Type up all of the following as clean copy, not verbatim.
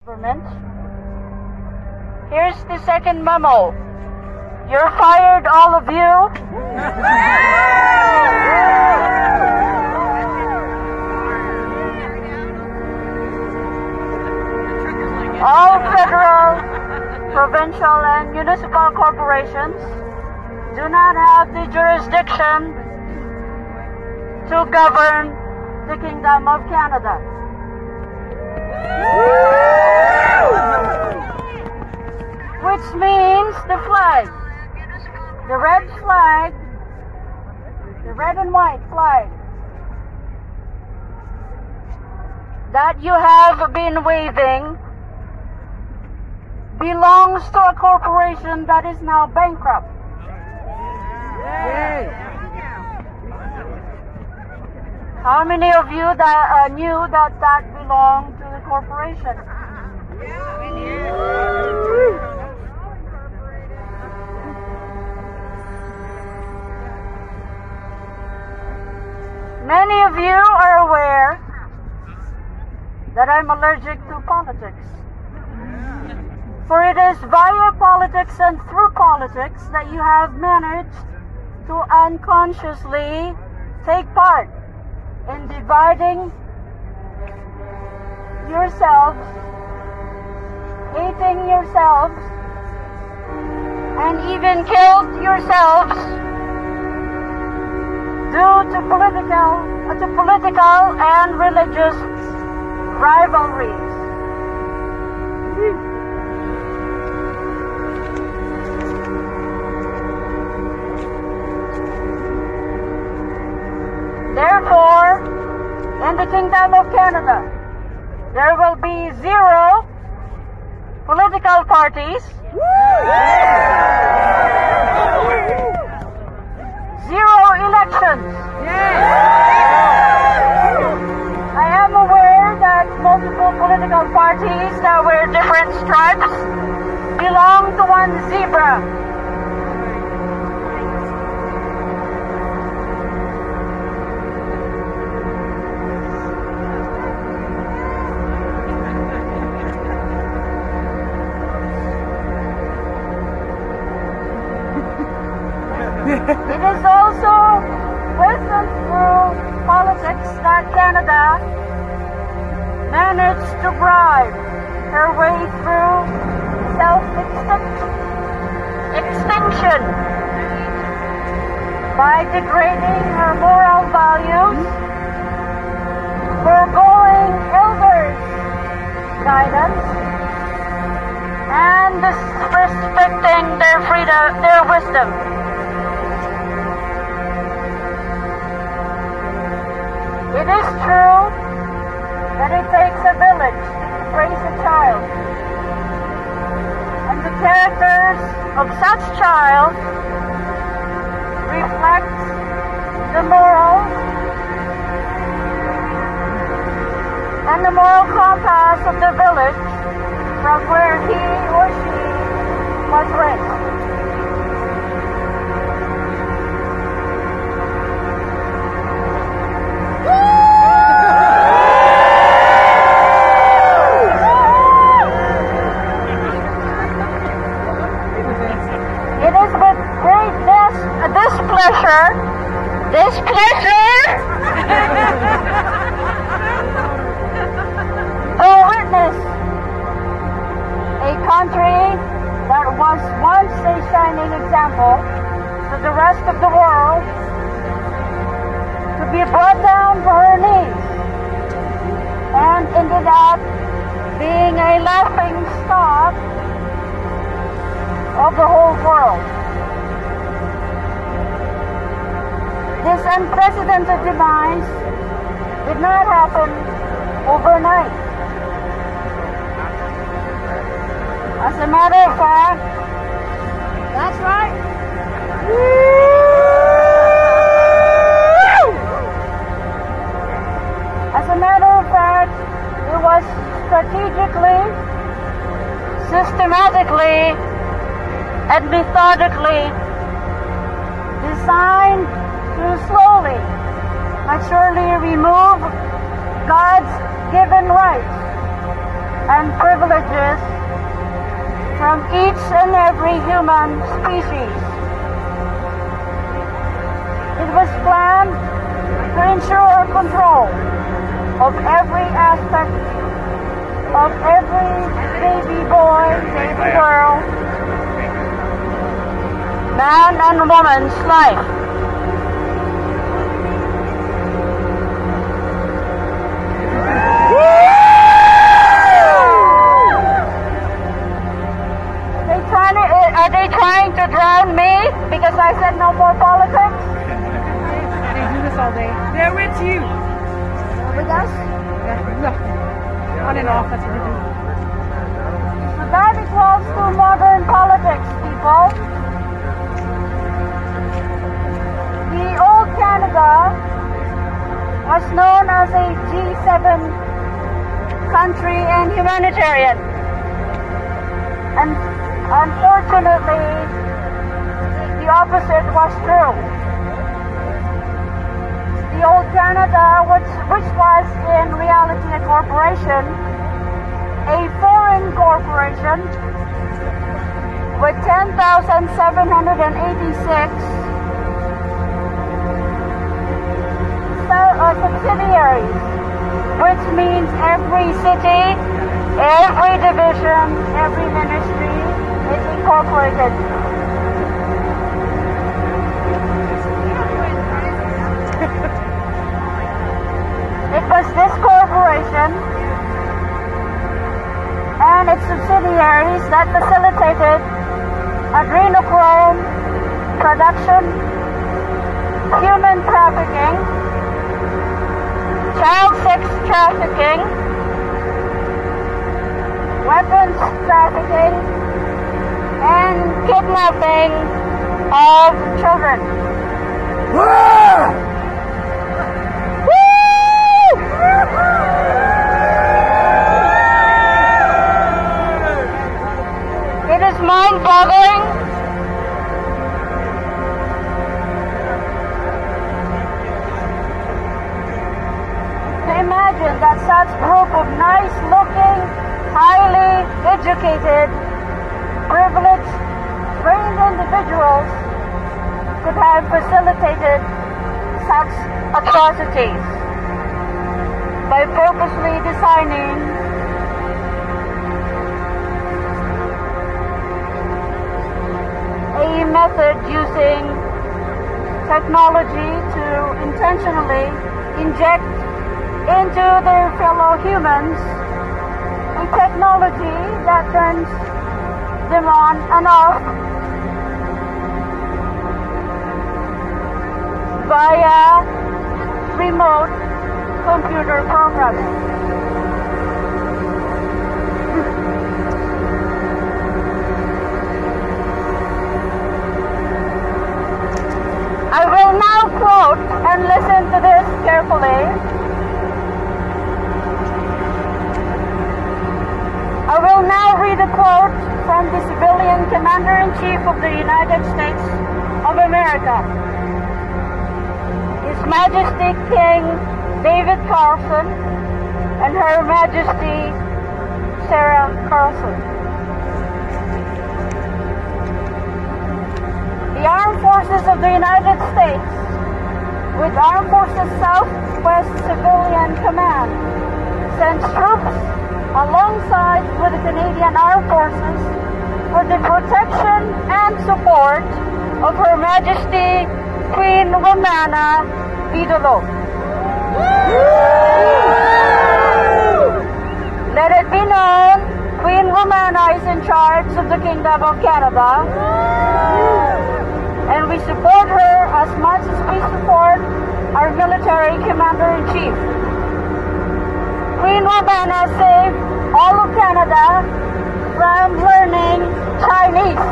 government. Here's the second memo. You're fired, all of you. All federal, provincial, and municipal corporations do not have the jurisdiction to govern the Kingdom of Canada. Which means the flag, the red flag, the red and white flag that you have been waving belongs to a corporation that is now bankrupt. How many of you that knew that belonged to the corporation? Many of you are aware that I'm allergic to politics. For it is via politics and through politics that you have managed to unconsciously take part in dividing yourselves, hating yourselves, and even killed yourselves due to political and religious rivalries. Therefore, in the Kingdom of Canada, there will be 0 political parties, 0 elections. I am aware that multiple political parties that wear different stripes belong to one zebra. It is also with and through politics that Canada managed to bribe her way through self-extinction by degrading her moral values, foregoing elders' guidance, and disrespecting their freedom, their wisdom. It is true that it takes a village to raise a child, and the characters of such child reflect the morals and the moral compass of the village from where he or she was raised. Displeasure to witness a country that was once a shining example to the rest of the world to be brought down to her knees and ended up being a laughing stock of the whole world. This unprecedented demise did not happen overnight. As a matter of fact, that's right. As a matter of fact, it was strategically, systematically, and methodically designed to slowly but surely remove God's given rights and privileges from each and every human species. It was planned to ensure control of every aspect of every baby boy, baby girl, man and woman's life. Are they trying to drown me because I said no more politics? They do this all day. They're with you. With us? No. On and off, that's what they do. So that equals to modern politics, people. The old Canada was known as a G7 country and humanitarian. And unfortunately, the opposite was true. The old Canada, which was in reality a corporation, a foreign corporation with 10,786 subsidiaries, which means every city, every division, every ministry is incorporated. It was this corporation and its subsidiaries that facilitated adrenochrome production, human trafficking, child sex trafficking, weapons trafficking, and kidnapping of children. It is mind-boggling to imagine that such group of nice-looking, highly educated, privileged, trained individuals could have facilitated such atrocities by purposely designing a method using technology to intentionally inject into their fellow humans a technology that turns them on and off via remote computer programming. I will now quote, and listen to this carefully. I will now read a quote from the civilian Commander-in-Chief of the United States of America, His Majesty King David Carlson and Her Majesty Sarah Carlson. The Armed Forces of the United States, with Armed Forces Southwest Civilian Command, sends troops alongside with the Canadian Armed Forces for the protection and support of Her Majesty Queen Romana, Didulo. Let it be known, Queen Romana is in charge of the Kingdom of Canada, and we support her as much as we support our military Commander-in-Chief. Queen Romana saved all of Canada from learning Chinese.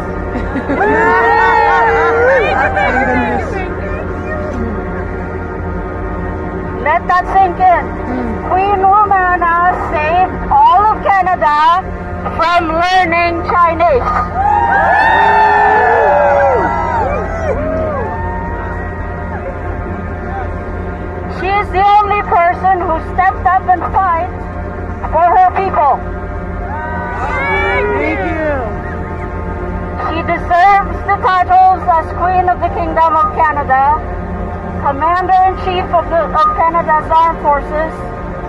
Let that sink in. Queen Romana saved all of Canada from learning Chinese. She is the only person who stepped up and fight for her people. as Queen of the Kingdom of Canada, Commander-in-Chief of Canada's Armed Forces,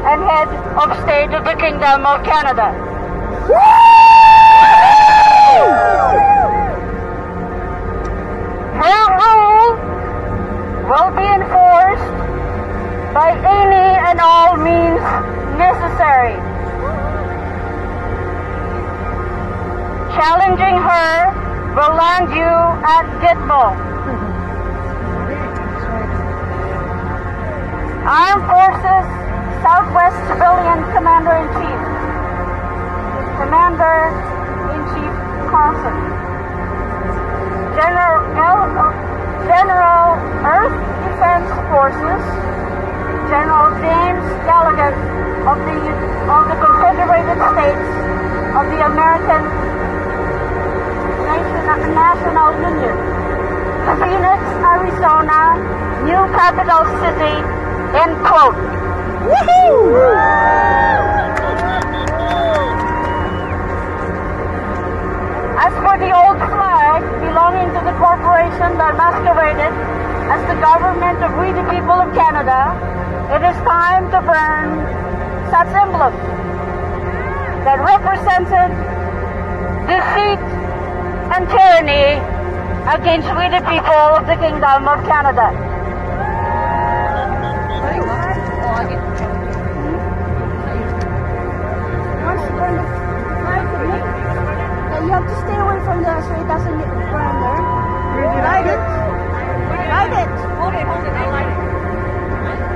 and Head of State of the Kingdom of Canada. Her rule will be enforced by any and all means necessary. Challenging her will land you at Didulo. Armed Forces Southwest Civilian Commander-in-Chief, Commander-in-Chief Carson, General Earth Defense Forces, General James Gallagher of the Confederated States of the American National Union, Phoenix, Arizona, new capital city, end quote. Woohoo! As for the old flag belonging to the corporation that masqueraded as the government of we the people of Canada, it is time to burn such emblems that represented defeat and tyranny against we the people of the Kingdom of Canada. You have to stay away from there so it doesn't get burn there. Light it. Light it. Hold it, hold it. I light it.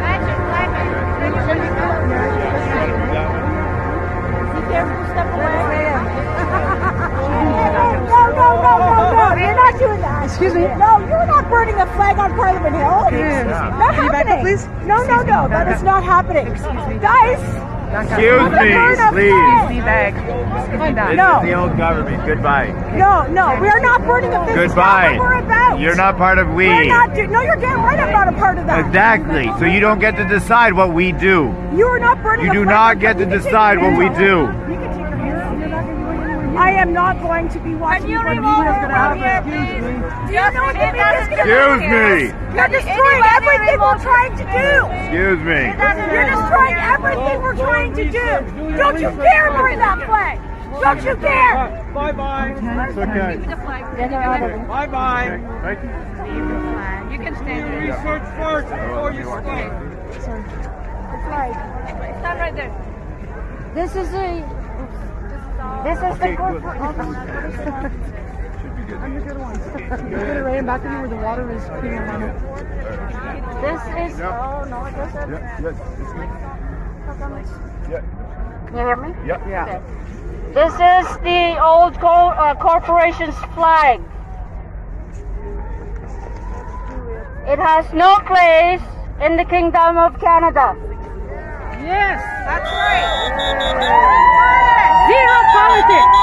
Light it, light it. Be careful, step away. No. You're not doing that. Excuse me? No, you're not burning a flag on Parliament Hill. Not happening. Please? No. That is not happening. Guys. Excuse me, please. Bag. This is the old government. Goodbye. No, we are not burning a flag. Goodbye. That's not what we're about. You're not part of we. We're not. No, you're damn right I'm not a part of that. Exactly. So you don't get to decide what we do. You are not burning You a do flag. not get to decide what we do. I am not going to be watching. Can you remove her from here, please? Do you know what the media is going to do? Excuse me. You're destroying everything we're trying to do. Excuse me. You're destroying everything we're trying to do. Don't you dare burn that flag. Don't you dare. Bye-bye. It's okay. Keep the flag. Bye-bye. Leave the flag. You can stand there. Research first before you speak. Stand right there. This is the corporation. I'm the good one. You're gonna rain back in where the water is clean. This is. Oh no, it doesn't. Can you hear me? Yeah. Okay. This is the old corporation's flag. It has no place in the Kingdom of Canada. Yes, that's right. Zero politics.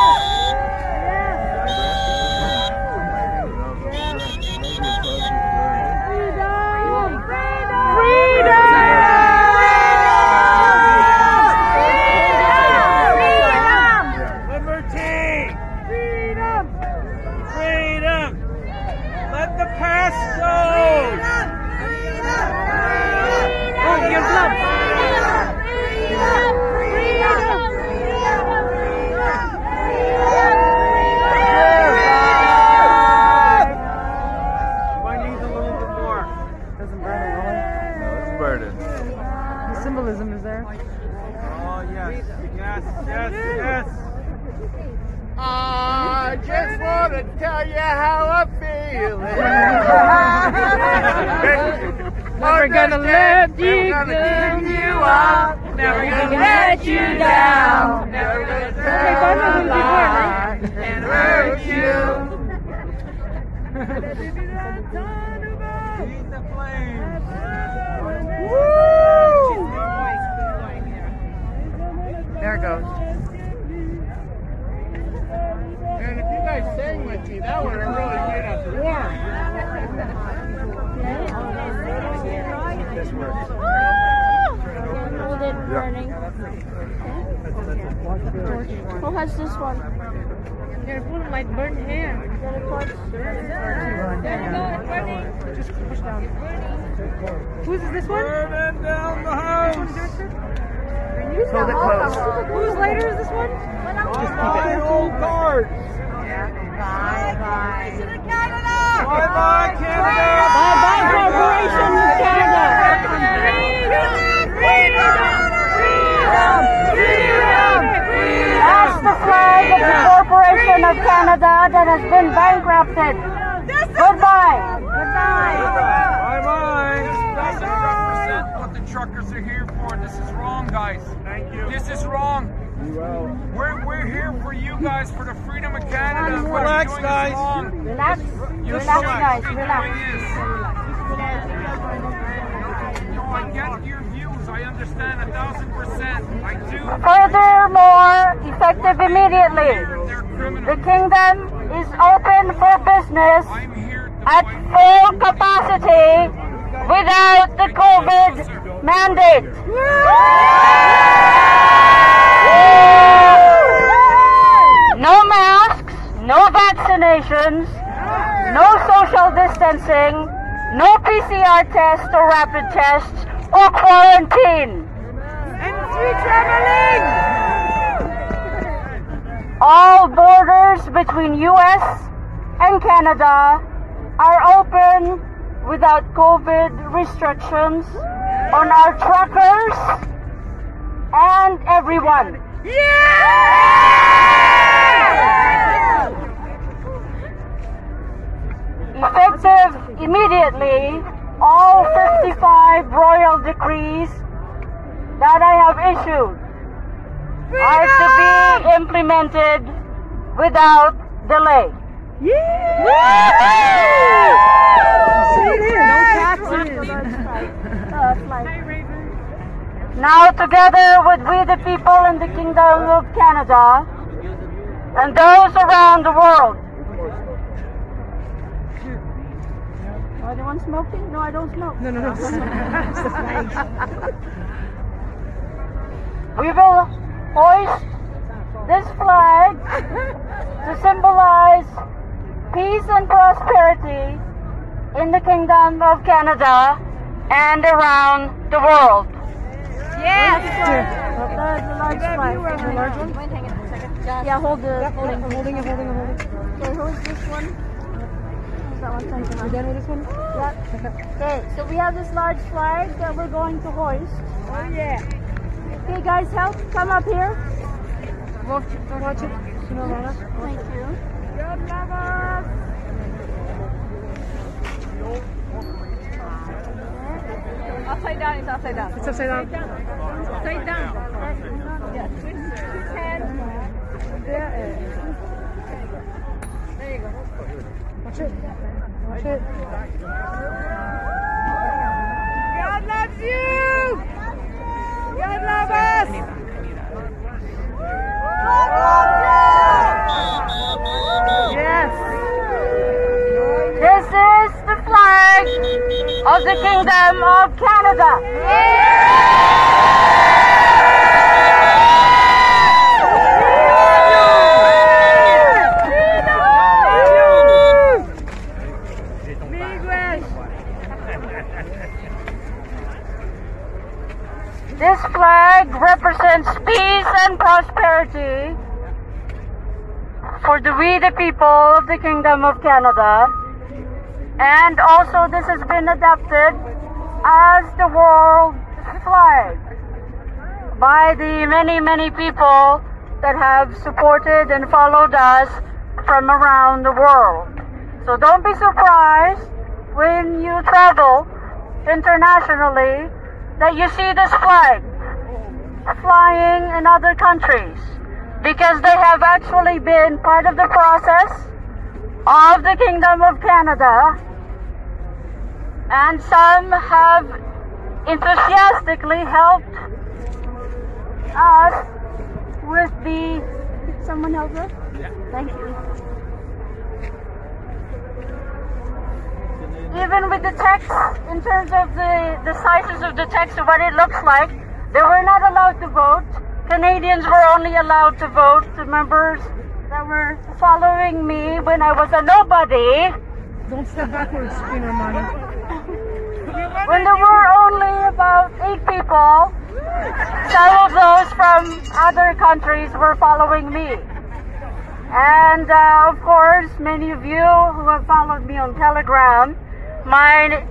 Symbolism is there. Oh, yes. I just want to tell you how I'm feeling. Never gonna let you Never gonna go. give you up. Never gonna let you down. Never gonna tell a lie and hurt you. Feed the flames. Woo! There it goes. And if you guys sang with me, that would have really made us warm. This works. Hold it burning. Who has this one? Careful, it might burn hair. Just push down. Whose is this one? Burning down the house. Hold it close. Whose lighter is this one? Bye, old cards. Bye-bye. Bye-bye, Canada. Bye-bye, Corporation of Canada. That's the flag of the Corporation of Canada that has been bankrupted. Goodbye. Bye-bye. This doesn't represent what the truckers are here for. This is wrong, guys. Thank you. This is wrong. We're here for you guys, for the freedom of Canada. Relax, guys. Relax. Relax, guys. Relax. I get your views. I understand 1,000%. I do. Furthermore, effective immediately, They're criminals. the kingdom is open for business I'm here to at fight. full capacity without the COVID mandate. No masks, no vaccinations, no social distancing, no PCR tests or rapid tests or quarantine. And free traveling! All borders between US and Canada are open without COVID restrictions on our truckers and everyone. Effective immediately, all 55 royal decrees that I have issued are to be implemented without delay. Now, together with we the people in the Kingdom of Canada and those around the world. Oh, you want smoking? No, I don't smoke. No. We will hoist this flag to symbolize peace and prosperity in the Kingdom of Canada and around the world. Yes! The large flag. The large one? Yeah, hold the I'm holding it. Okay, who's this one? Who's that one? Thank you. You done with this one? Yeah. Okay, so we have this large flag that we're going to hoist. Oh yeah. Okay, guys, help. Come up here. Watch it. Romana. Thank you. God love us! Upside down, it's upside down. It's upside down. Upside down. Yeah, twist his head. There you go. Watch it. God loves you! God loves us! Yes! This is the flag of the Kingdom of Canada. This flag represents peace and prosperity for we the people of the Kingdom of Canada, and also this has been adopted as the world flag by the many people that have supported and followed us from around the world. So don't be surprised when you travel internationally that you see this flag flying in other countries, because they have actually been part of the process of the Kingdom of Canada, and some have enthusiastically helped us with the... Did someone help us? Yeah. Thank you. Even with the text, in terms of the sizes of the text of what it looks like, they were not allowed to vote Canadians were only allowed to vote, the members that were following me when I was a nobody. Don't step backwards, Queen Romana. When there were only about 8 people, some of those from other countries were following me. And of course, many of you who have followed me on Telegram, my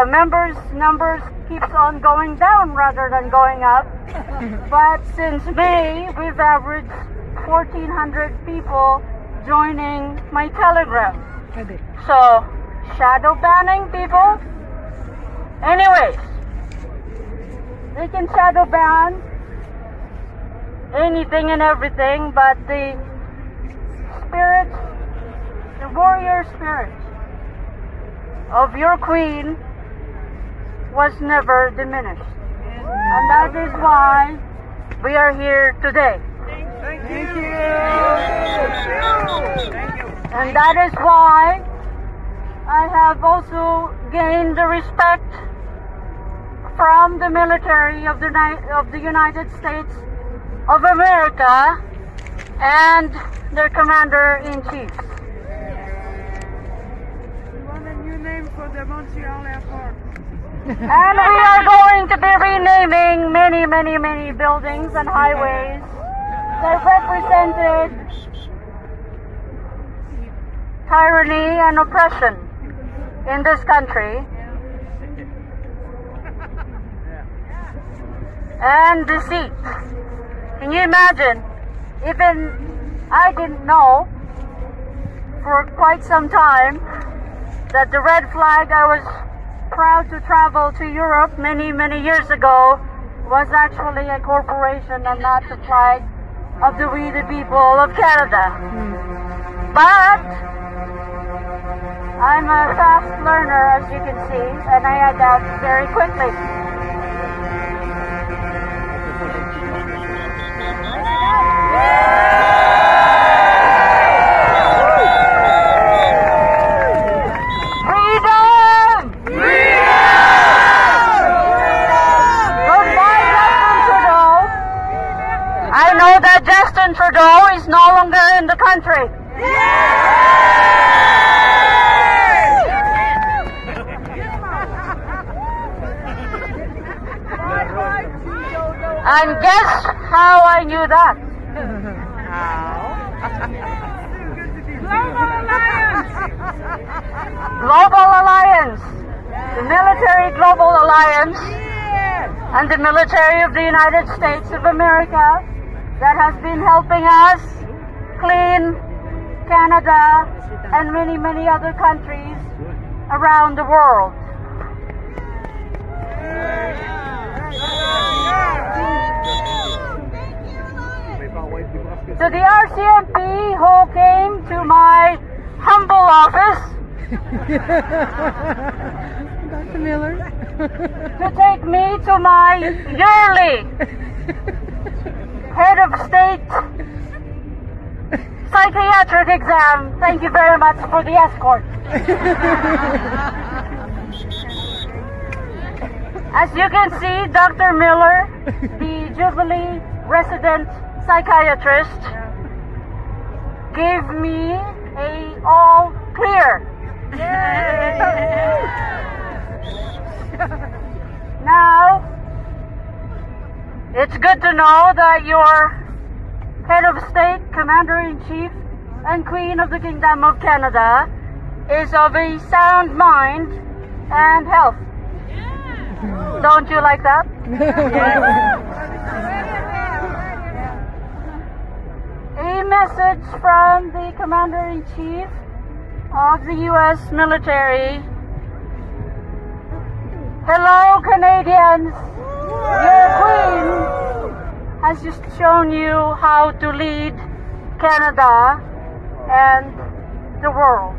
numbers keeps on going down rather than going up. But since May, we've averaged 1,400 people joining my Telegram. So, shadow banning people? Anyways, they can shadow ban anything and everything, but the spirit, the warrior spirit of your queen was never diminished. And that is why we are here today. Thank you. And that is why I have also gained the respect from the military of the United States of America and their commander-in-chief. We want a new name for the Montreal airport. And we are going to be renaming many buildings and highways that represented tyranny and oppression in this country, and deceit. Can you imagine? Even I didn't know for quite some time that the red flag I was proud to travel to Europe many years ago was actually a corporation and not the flag of the we the people of Canada. But I'm a fast learner, as you can see, and I adapt very quickly. Freedom! Goodbye, Justin Trudeau. I know that Justin Trudeau is no longer in the country. And guess how I knew that? Global Alliance. The military Global Alliance and the military of the United States of America that has been helping us clean Canada and many other countries around the world. To the RCMP who came to my humble office Dr. Miller. to take me to my yearly head of state psychiatric exam. Thank you very much for the escort. As you can see, Dr. Miller, the Jubilee resident psychiatrist, gave me a all clear. Now, it's good to know that your head of state, commander-in-chief, and queen of the Kingdom of Canada is of a sound mind and health. Don't you like that? A message from the Commander-in-Chief of the U.S. military. Hello, Canadians. Your Queen has just shown you how to lead Canada and the world.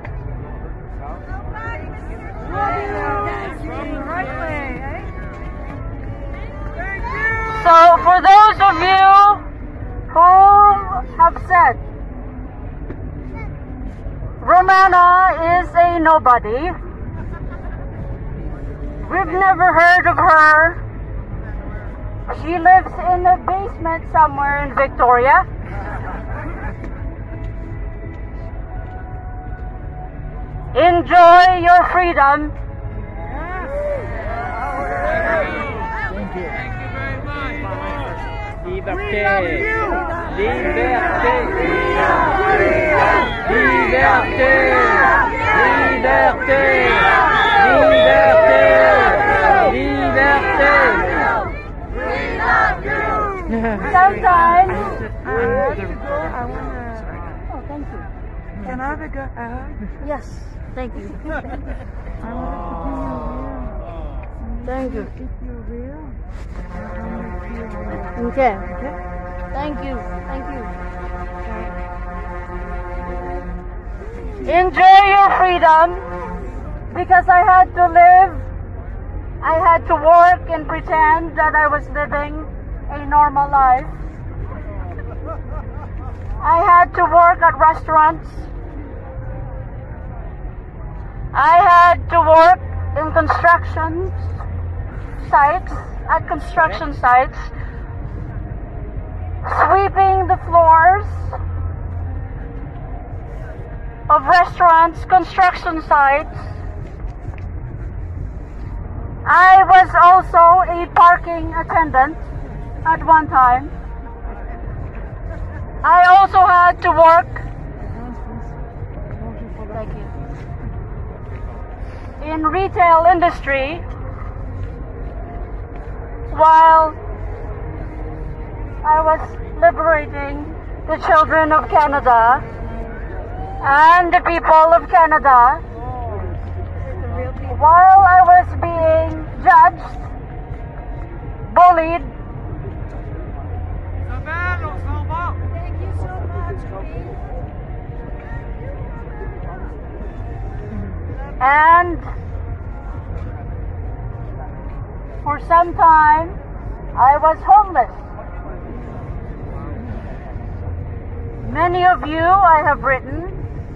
So for those of you who have said Romana is a nobody, we've never heard of her She lives in a basement somewhere in Victoria. Enjoy your freedom. Thank you. Thank you very much. Liberté. Liberté. Liberté. Liberté. Liberté. Sometimes. Oh, thank you. Can I have a good hug? Yes, thank you. I want Thank you. to if you're real. Okay. Thank you. Thank you. Enjoy your freedom, because I had to live, I had to work and pretend that I was living a normal life. I had to work at restaurants. I had to work in construction sites, sweeping the floors of restaurants, construction sites. I was also a parking attendant at one time. I also had to work, thank you, in retail industry while I was liberating the children of Canada and the people of Canada, while I was being judged, bullied, Thank you so much, and for some time I was homeless. Many of you I have written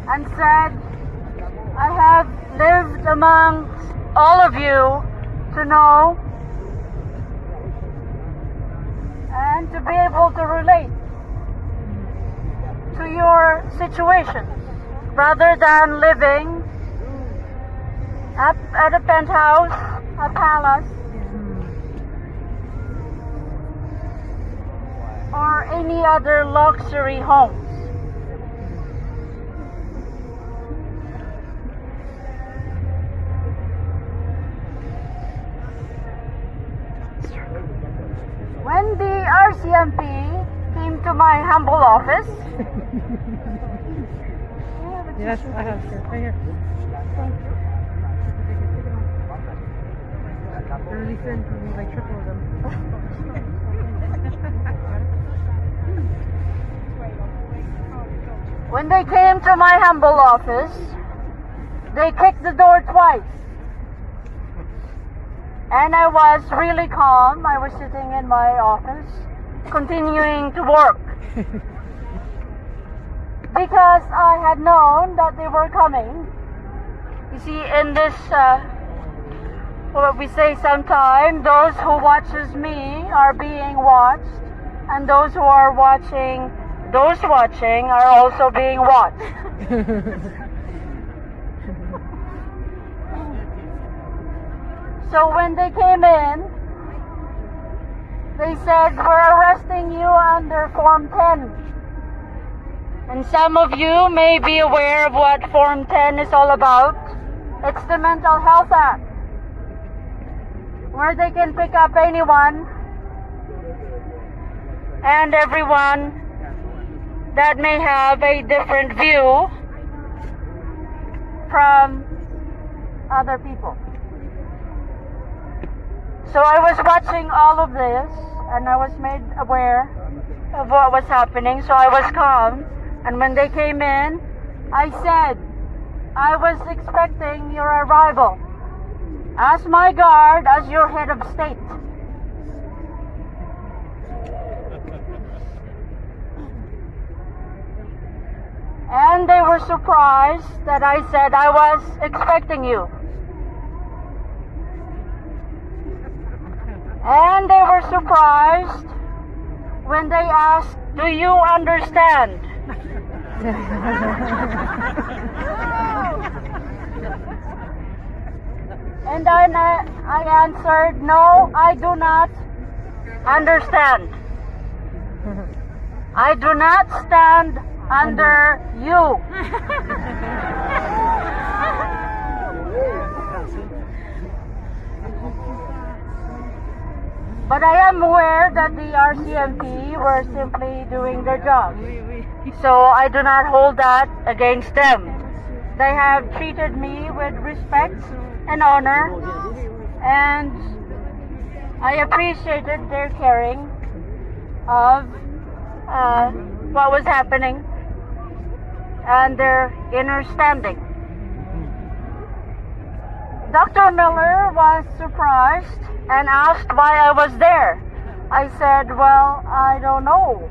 and said I have lived amongst all of you to know and to be able to relate to your situations rather than living at a penthouse, a palace, or any other luxury homes. When the RCMP came to my humble office, Yes, I have here. Right here. They're really thin for me, like triple of them. when they came to my humble office, they kicked the door twice. And I was really calm. I was sitting in my office, continuing to work. Because I had known that they were coming. You see, in this, what we say sometimes, those who watches me are being watched, and those who are watching, those watching are also being watched. So when they came in, they said, "We're arresting you under Form 10. And some of you may be aware of what Form 10 is all about. It's the Mental Health Act, where they can pick up anyone and everyone that may have a different view from other people." So I was watching all of this, and I was made aware of what was happening, so I was calm. And when they came in, I said, "I was expecting your arrival as my guard, as your head of state." And they were surprised that I said I was expecting you. And they were surprised when they asked, "Do you understand?" And then I answered, "No, I do not understand. I do not stand under you." But I am aware that the RCMP were simply doing their job. So I do not hold that against them. They have treated me with respect and honor, and I appreciated their caring of what was happening and their understanding. Dr. Miller was surprised and asked why I was there. I said, "Well, I don't know."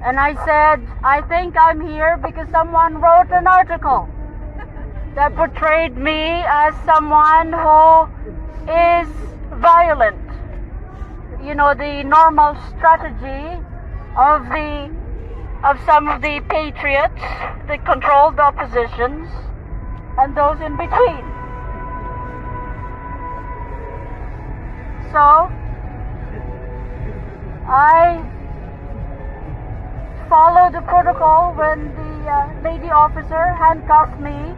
And I said, "I think I'm here because someone wrote an article that portrayed me as someone who is violent. You know, the normal strategy of some of the patriots that control the oppositions and those in between." So I followed the protocol. When the lady officer handcuffed me,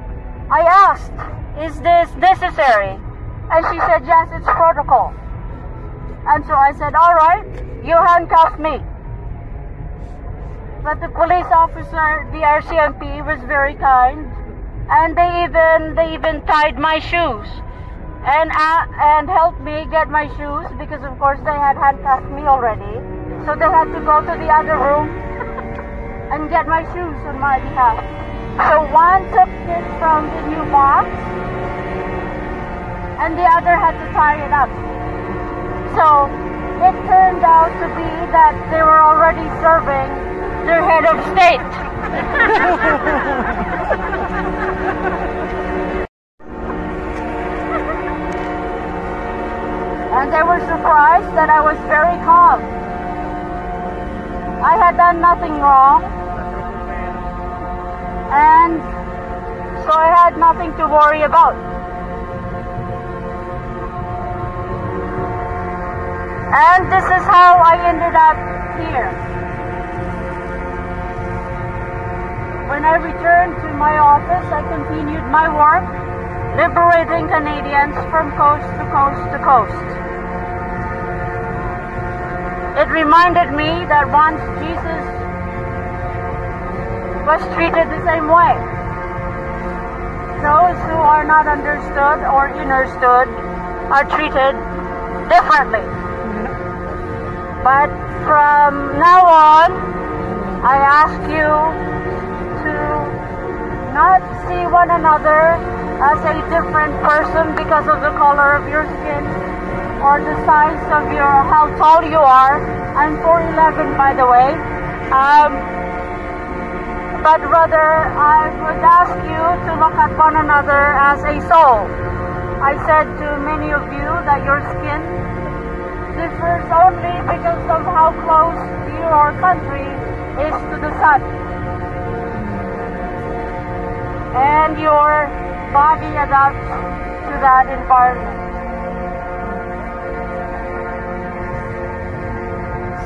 I asked, "Is this necessary?" And she said, "Yes, it's protocol." And so I said, "All right, you handcuff me." But the police officer, the RCMP, was very kind, and they even tied my shoes and helped me get my shoes, because of course they had handcuffed me already. So they had to go to the other room and get my shoes on my behalf. So one took it from the new box, and the other had to tie it up. So it turned out to be that they were already serving their head of state. And they were surprised that I was very calm. I had done nothing wrong, and so I had nothing to worry about. And this is how I ended up here. When I returned to my office, I continued my work, liberating Canadians from coast to coast to coast. It reminded me that once Jesus was treated the same way. Those who are not understood or understood are treated differently. But from now on, I ask you to not see one another as a different person because of the color of your skin or the size of how tall you are. I'm 4'11", by the way. But rather, I would ask you to look at one another as a soul. I said to many of you that your skin differs only because of how close your country is to the sun. And your body adapts to that environment.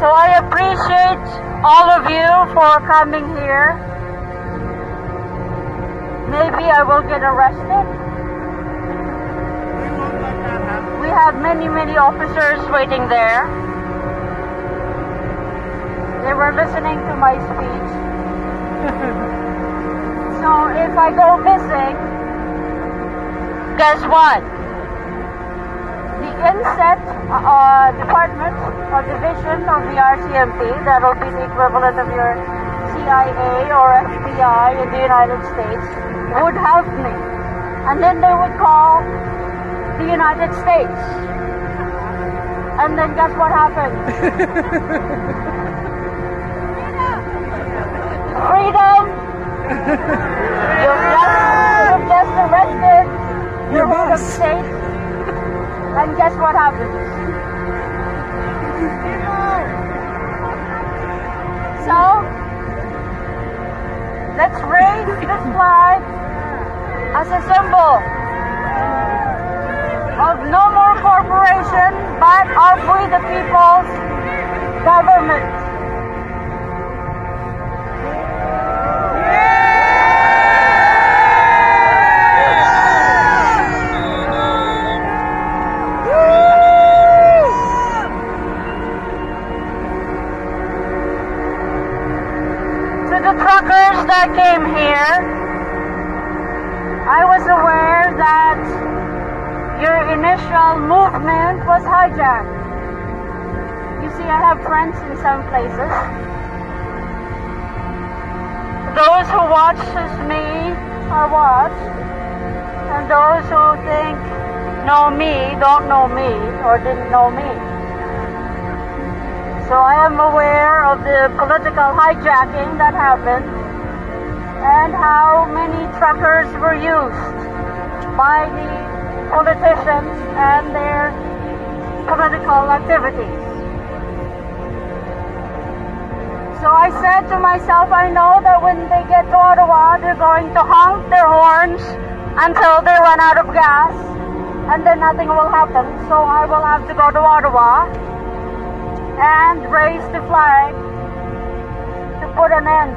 So I appreciate all of you for coming here. Maybe I will get arrested. We have many officers waiting there. They were listening to my speech. So if I go missing, guess what? The inset department or division of the RCMP, that will be the equivalent of your CIA or FBI in the United States, would help me. And then they would call the United States. And then guess what happened? Freedom! You've just of state. And guess what happens? So, let's raise this flag as a symbol of no more corporation, but of we the people's government. To the truckers that came here, I was aware that your initial movement was hijacked. You see, I have friends in some places. Those who watches me are watched, and those who think know me don't know me or didn't know me. So I am aware of the political hijacking that happened and how many truckers were used by the politicians and their political activities. So I said to myself, I know that when they get to Ottawa, they're going to honk their horns until they run out of gas, and then nothing will happen. So I will have to go to Ottawa and raise the flag to put an end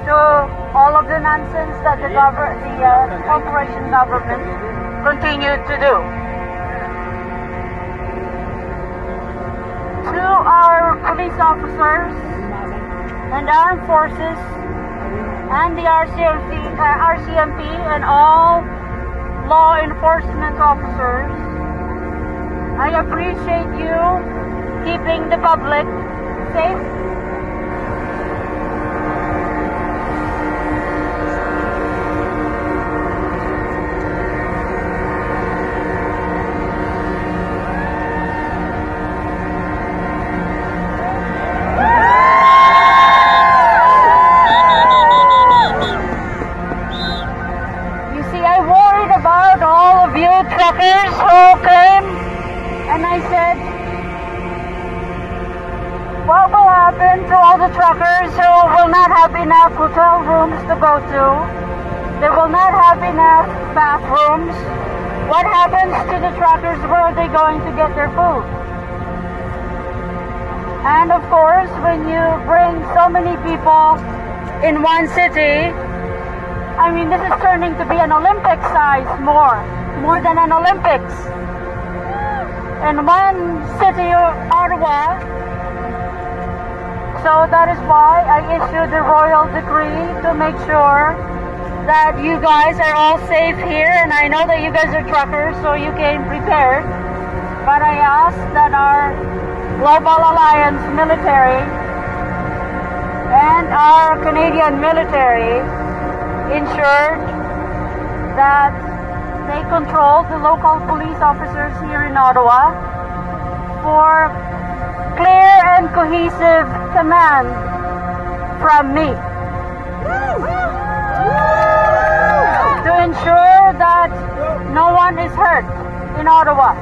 to all of the nonsense that the corporation government continued to do. To our police officers and armed forces and the RCMP and all law enforcement officers, I appreciate you keeping the public safe. You see, I worried about all of you truckers who came, and I said, what will happen to all the truckers who will not have enough hotel rooms to go to? They will not have enough bathrooms. What happens to the truckers? Where are they going to get their food? And of course, when you bring so many people in one city, I mean, this is turning to be an Olympic size more than an Olympics. In one city, Ottawa. So that is why I issued the royal decree to make sure that you guys are all safe here. And I know that you guys are truckers, so you came prepared. But I ask that our Global Alliance military and our Canadian military ensure that they control the local police officers here in Ottawa for clear and cohesive command from me to ensure that no one is hurt in Ottawa.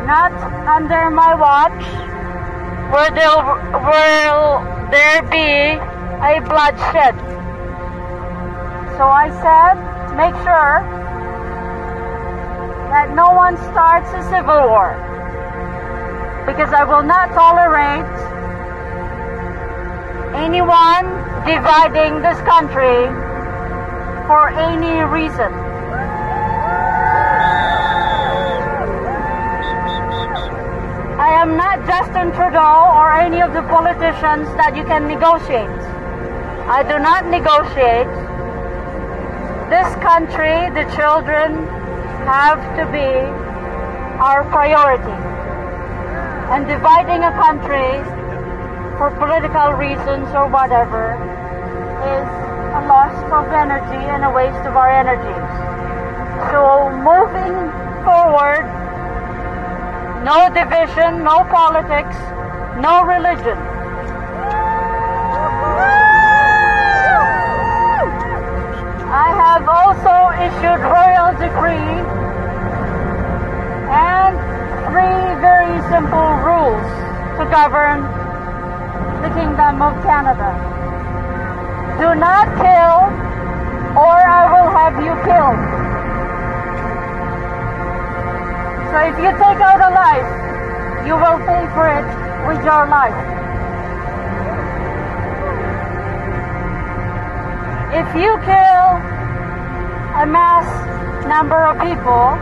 Not under my watch will there be a bloodshed. So I said, make sure that no one starts a civil war, because I will not tolerate anyone dividing this country for any reason. I am not Justin Trudeau or any of the politicians that you can negotiate. I do not negotiate. This country, the children, have to be our priority. And dividing a country for political reasons or whatever is a loss of energy and a waste of our energies. So moving forward, no division, no politics, no religion. I have have also issued royal decree and 3 very simple rules to govern the Kingdom of Canada. Do not kill, or I will have you killed. So if you take out a life, you will pay for it with your life. If you kill a mass number of people,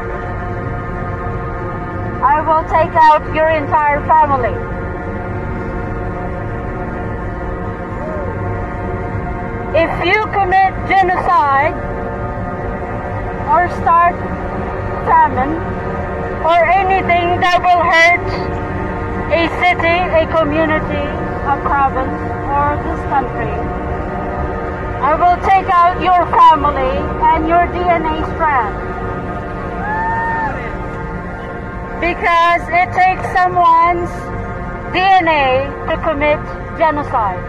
I will take out your entire family. If you commit genocide or start famine or anything that will hurt a city, a community, a province, or this country, I will take out your family and your DNA strand. Because it takes someone's DNA to commit genocide.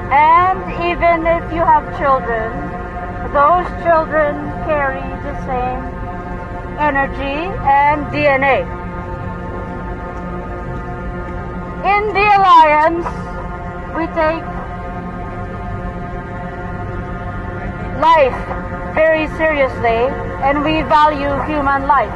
And even if you have children, those children carry the same energy and DNA. In the Alliance, we take life very seriously and we value human life.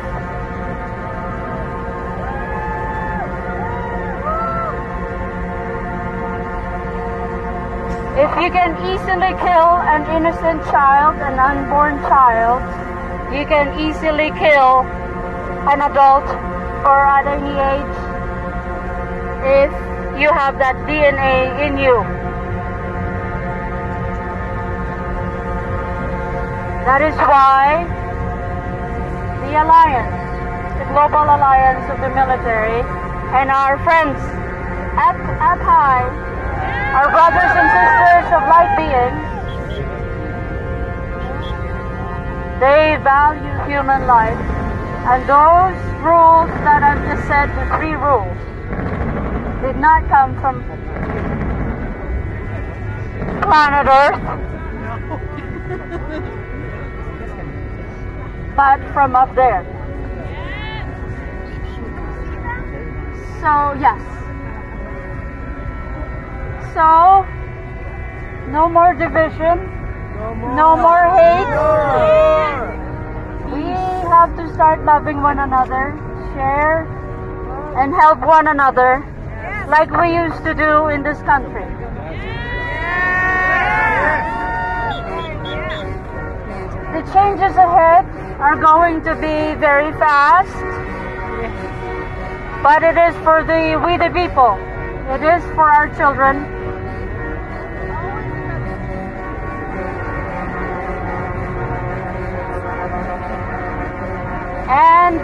If you can easily kill an innocent child, an unborn child, you can easily kill an adult or at any age if you have that DNA in you. That is why the Alliance, the Global Alliance of the Military, and our friends at high, our brothers and sisters of light beings, they value human life. And those rules that I've just said, the 3 rules, did not come from planet Earth, but from up there. So, yes. So, no more division, no more hate. We have to start loving one another, share, and help one another like we used to do in this country. The changes ahead are going to be very fast, but it is for we the people. It is for our children. And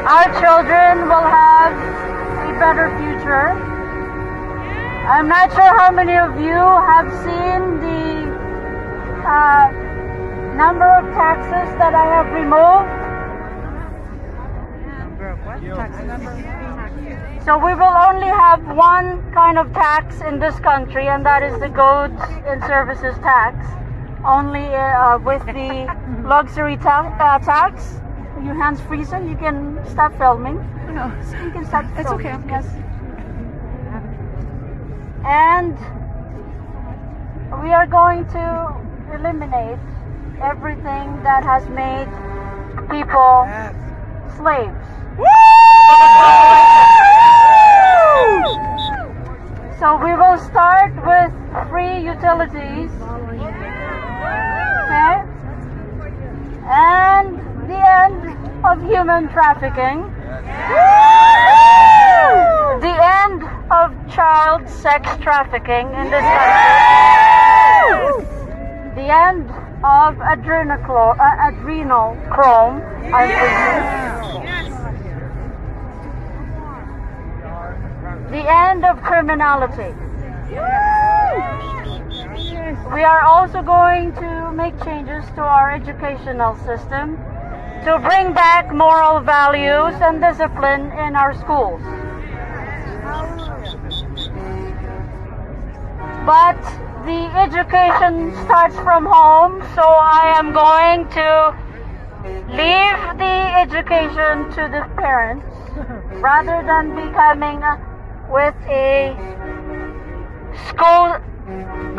our children will have a better future. I'm not sure how many of you have seen the number of taxes that I have removed. So we will only have one kind of tax in this country, and that is the goods and services tax. Only with the luxury tax. Your hands freezing, you can stop filming. No, you can stop filming. It's okay. Yes. And we are going to eliminate everything that has made people slaves. So we will start with free utilities. Okay? And the end of human trafficking. The end of child sex trafficking in this country. The end of adrenochrome, I believe. The end of criminality. We are also going to make changes to our educational system to bring back moral values and discipline in our schools. but the education starts from home, so I am going to leave the education to the parents rather than becoming with a school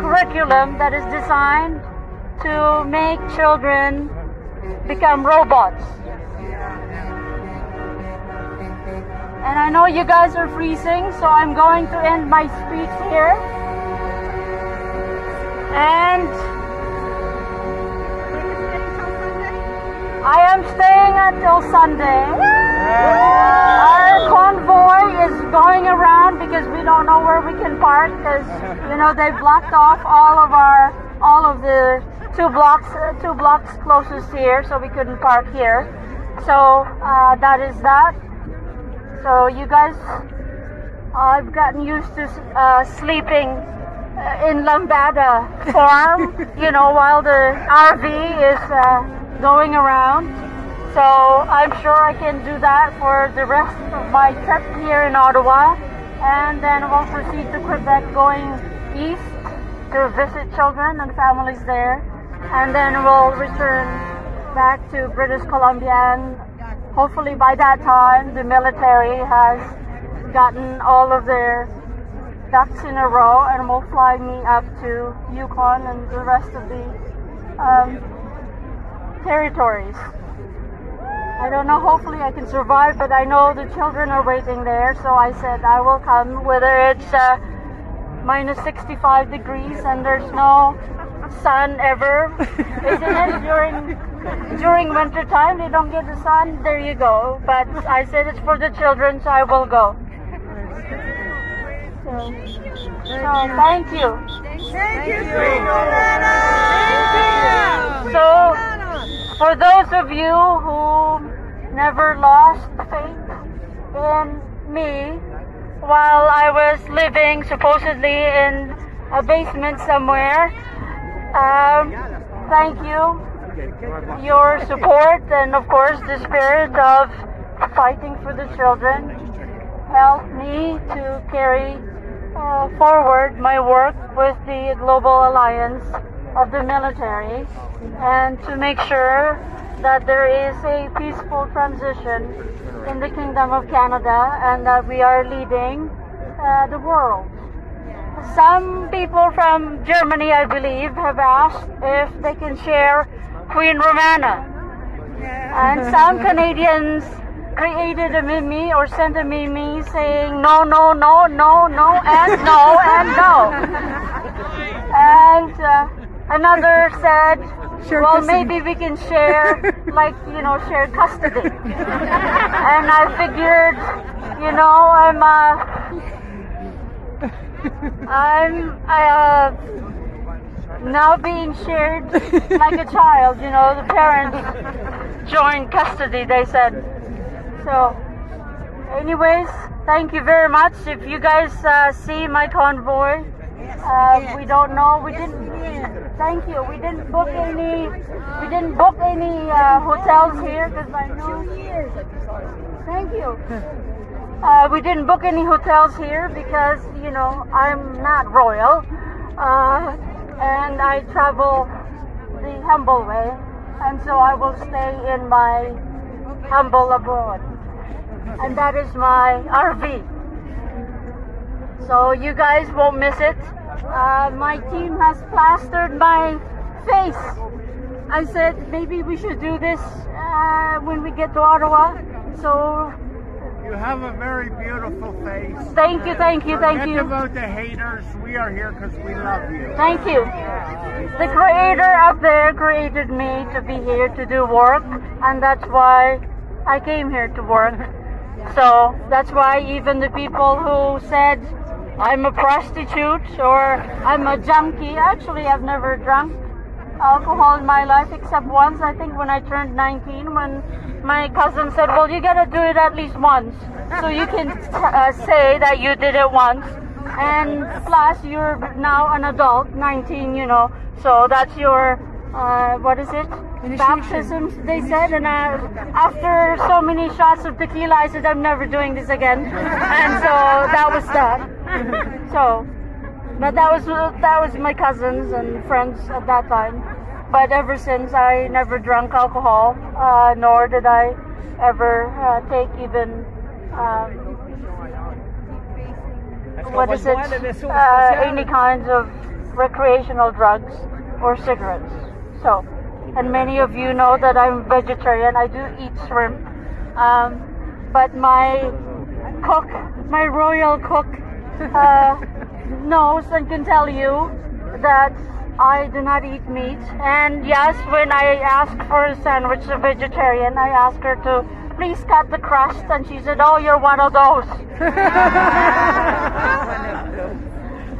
curriculum that is designed to make children become robots. And I know you guys are freezing, so I'm going to end my speech here. And I am staying until Sunday. Our convoy is going around because we don't know where we can park, because you know they blocked off all of the two blocks closest here, so we couldn't park here. So that is that. So you guys, I've gotten used to sleeping in Lambada farm, you know, while the RV is going around. So I'm sure I can do that for the rest of my trip here in Ottawa, and then we'll proceed to Quebec, going east to visit children and families there, and then we'll return back to British Columbia, and hopefully by that time the military has gotten all of their ducks in a row and will fly me up to Yukon and the rest of the territories. I don't know, hopefully I can survive, but I know the children are waiting there, so I said I will come, whether it's minus 65 degrees and there's no sun ever, isn't it? During winter time they don't get the sun, there you go. But I said it's for the children, so I will go. So thank you. Thank you, sweet Romana. So for those of you who never lost faith in me while I was living supposedly in a basement somewhere, thank you. Your support and of course the spirit of fighting for the children helped me to carry forward my work with the Global Alliance of the Military, and to make sure that there is a peaceful transition in the Kingdom of Canada, and that we are leading the world. Some people from Germany, I believe, have asked if they can share Queen Romana. And some Canadians created a meme or sent a meme saying no, no, no, no, no, and no, and no. And another said, well, maybe we can share, like, you know, share custody. And I figured, you know, I'm now being shared like a child, you know, the parents joined custody, they said. So, anyways, thank you very much. If you guys see my convoy, we don't know, we didn't, thank you, we didn't book any hotels here, because I know, thank you. We didn't book any hotels here because, you know, I'm not royal, and I travel the humble way, and so I will stay in my humble abroad, and that is my RV. So you guys won't miss it. My team has plastered my face. I said maybe we should do this when we get to Ottawa. So you have a very beautiful face. Thank you, thank you, thank you. Forget about the haters. We are here because we love you. Thank you. The Creator up there created me to be here to do work, and that's why I came here to work. So that's why even the people who said I'm a prostitute or I'm a junkie, actually I've never drunk alcohol in my life except once, I think when I turned 19, when my cousin said, well, you gotta do it at least once so you can say that you did it once, and plus you're now an adult, 19, you know, so that's your what is it, baptism, they said. And after so many shots of tequila, I said I'm never doing this again, and so that was that. So But that was my cousins and friends at that time. But ever since, I never drank alcohol, nor did I ever take even any kinds of recreational drugs or cigarettes. So, and many of you know that I'm vegetarian. I do eat shrimp, but my cook, my royal cook, knows and can tell you that I do not eat meat. And yes, when I asked for a sandwich, a vegetarian, I asked her to please cut the crust, and she said, "Oh, you're one of those."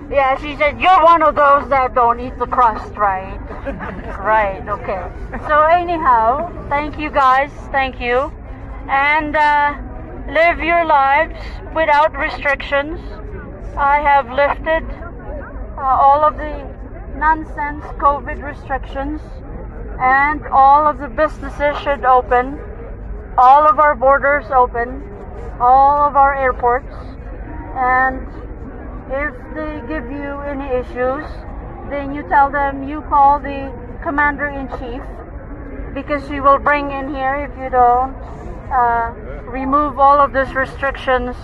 Yeah, she said, "You're one of those that don't eat the crust, right?" Right, okay. So anyhow, thank you guys, thank you. And live your lives without restrictions. I have lifted all of the nonsense COVID restrictions, and all of the businesses should open, all of our borders open, all of our airports. And if they give you any issues, then you tell them you call the commander-in-chief, because she will bring in here. If you don't remove all of these restrictions,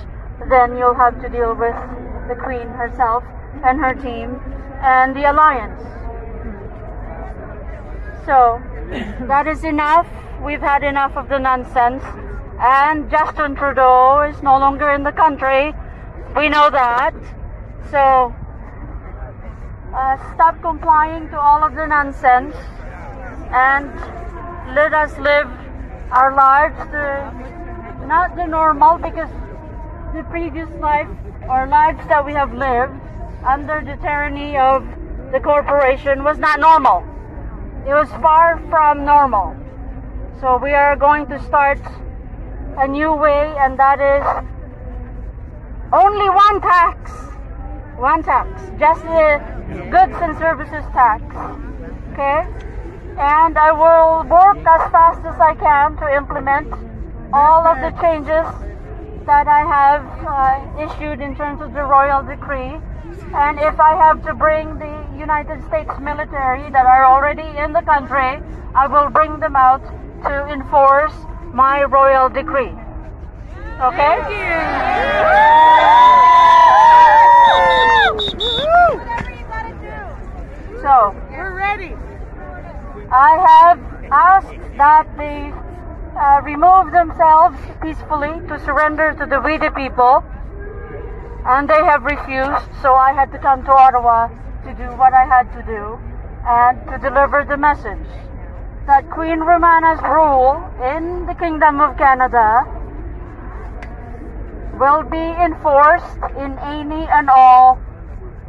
then you'll have to deal with the Queen herself and her team and the alliance. So that is enough. We've had enough of the nonsense. And Justin Trudeau is no longer in the country. We know that. So stop complying to all of the nonsense and let us live our lives, not the normal, because the previous life or lives that we have lived under the tyranny of the corporation was not normal. It was far from normal. So we are going to start a new way, and that is only one tax. One tax. Just the goods and services tax. Okay? And I will work as fast as I can to implement all of the changes that I have issued in terms of the royal decree. And if I have to bring the United States military that are already in the country, I will bring them out to enforce my royal decree. Okay? So, We're ready. I have asked that they remove themselves peacefully to surrender to the we the people, and they have refused, so I had to come to Ottawa to do what I had to do and to deliver the message that Queen Romana's rule in the Kingdom of Canada will be enforced in any and all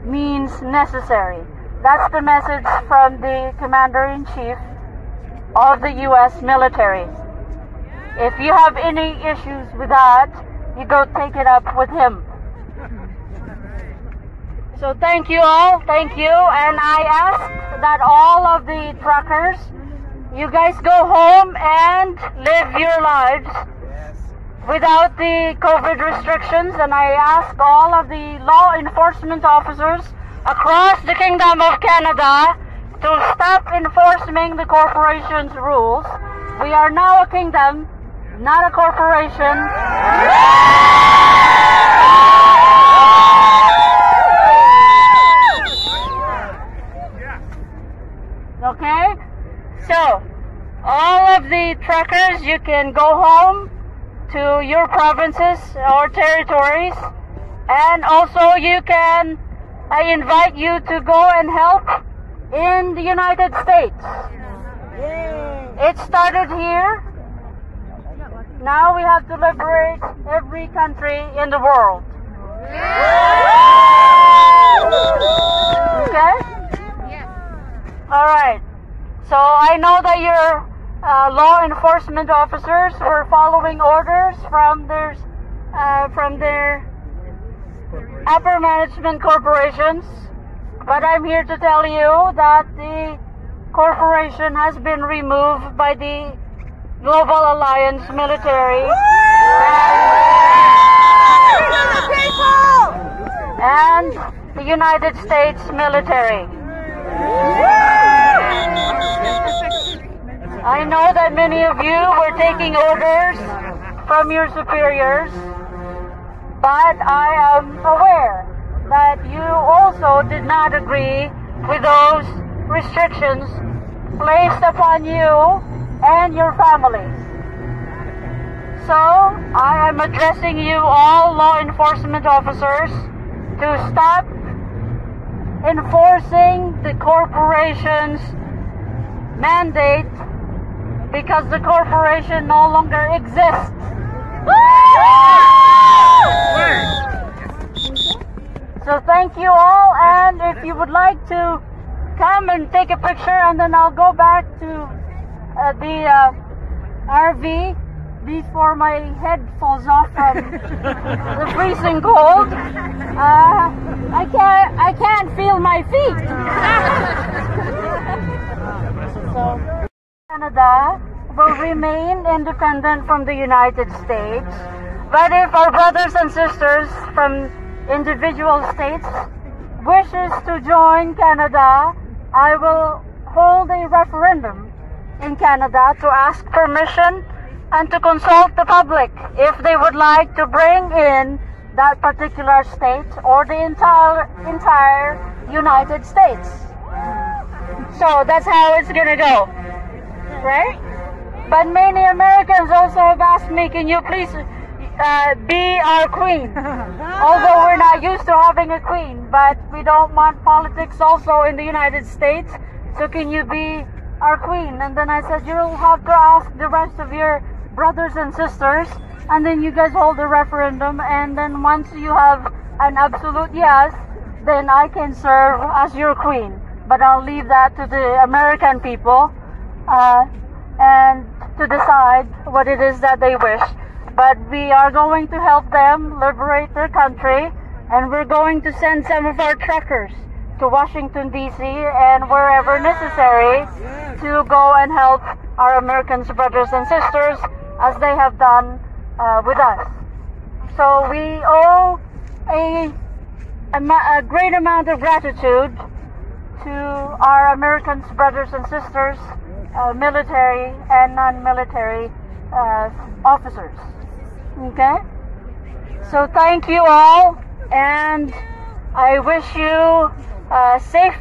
means necessary. That's the message from the Commander-in-Chief of the U.S. military. If you have any issues with that, you go take it up with him. So thank you all, thank you. And I ask that all of the truckers, you guys go home and live your lives without the COVID restrictions. And I ask all of the law enforcement officers across the Kingdom of Canada to stop enforcing the corporation's rules. We are now a kingdom, not a corporation. Okay? So, all of the truckers, you can go home to your provinces or territories, and also you can, I invite you to go and help in the United States. It started here. Now we have to liberate every country in the world. Okay? All right. So I know that your law enforcement officers were following orders from their upper management corporations, but I'm here to tell you that the corporation has been removed by the Global Alliance military. And the the United States military. I know that many of you were taking orders from your superiors, but I am aware that you also did not agree with those restrictions placed upon you and your families. So, I am addressing you all law enforcement officers to stop enforcing the corporation's mandate because the corporation no longer exists. So thank you all, and if you would like to come and take a picture, and then I'll go back to the RV before my head falls off from the freezing cold. I can't feel my feet. So Canada will remain independent from the United States, but if our brothers and sisters from individual states wishes to join Canada, I will hold a referendum in Canada to ask permission and to consult the public if they would like to bring in that particular state or the entire United States. So that's how it's gonna go, right? But many Americans also have asked me, can you please be our queen? Although we're not used to having a queen, but we don't want politics also in the United States, so can you be our queen? And then I said, you'll have to ask the rest of your brothers and sisters, and then you guys hold a referendum, and then once you have an absolute yes, then I can serve as your queen. But I'll leave that to the American people and to decide what it is that they wish. But we are going to help them liberate their country, and we're going to send some of our truckers to Washington, D.C. and wherever necessary to go and help our American brothers and sisters as they have done with us. So we owe a great amount of gratitude to our American brothers and sisters, military and non-military officers. Okay? So thank you all, and I wish you safe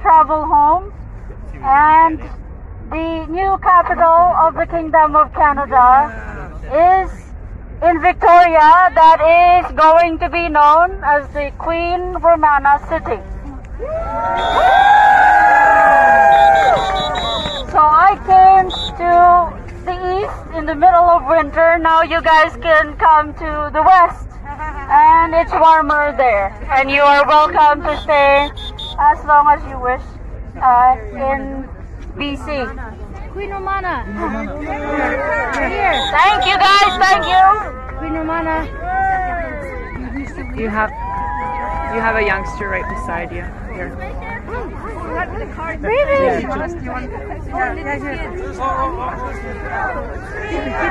travel home. And the new capital of the Kingdom of Canada is in Victoria, that is going to be known as the Queen Romana City. So I came to the east in the middle of winter. Now you guys can come to the west, and it's warmer there. And you are welcome to stay as long as you wish in BC. Queen Romana. Here. Thank you guys, thank you. Queen Romana. You have a youngster right beside you. Here. Really? Keep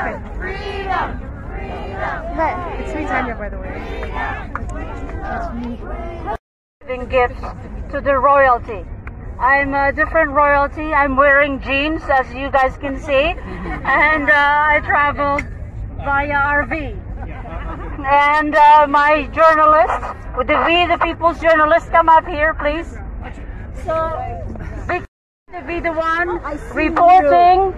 it. Freedom! Freedom! It's sweet Tanya, by the way. That's me. Giving gifts to the royalty. I'm a different royalty. I'm wearing jeans, as you guys can see, and I travel via RV. And my journalist, we the people's journalist, come up here, please. So, to be the one reporting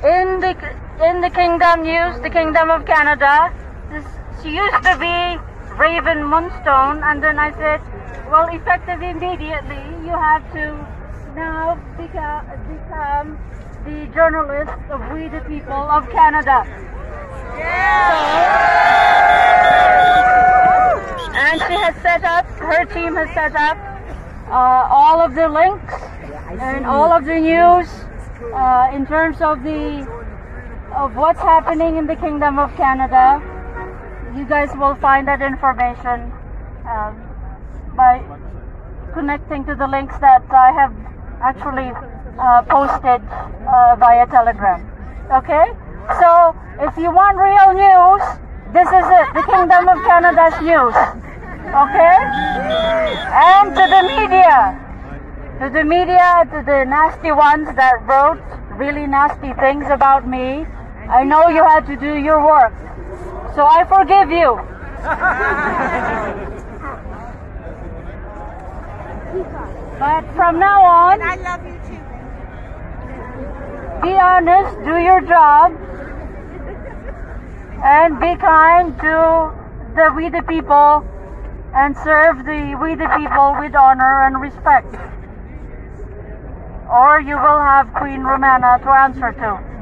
in the Kingdom News, the Kingdom of Canada. She used to be Raven Moonstone, and then I said, well, effective immediately, you have to now become the journalist of We the People of Canada. So, and she has set up, her team has set up all of the links and all of the news in terms of what's happening in the Kingdom of Canada. You guys will find that information by connecting to the links that I have actually posted via Telegram. Okay? So, if you want real news, this is it. The Kingdom of Canada's news. Okay? And to the media, to the nasty ones that wrote really nasty things about me, I know you had to do your work. So I forgive you. But from now on, I love you too. be honest, do your job, and be kind to we the people, and serve we the people with honor and respect. Or you will have Queen Romana to answer to.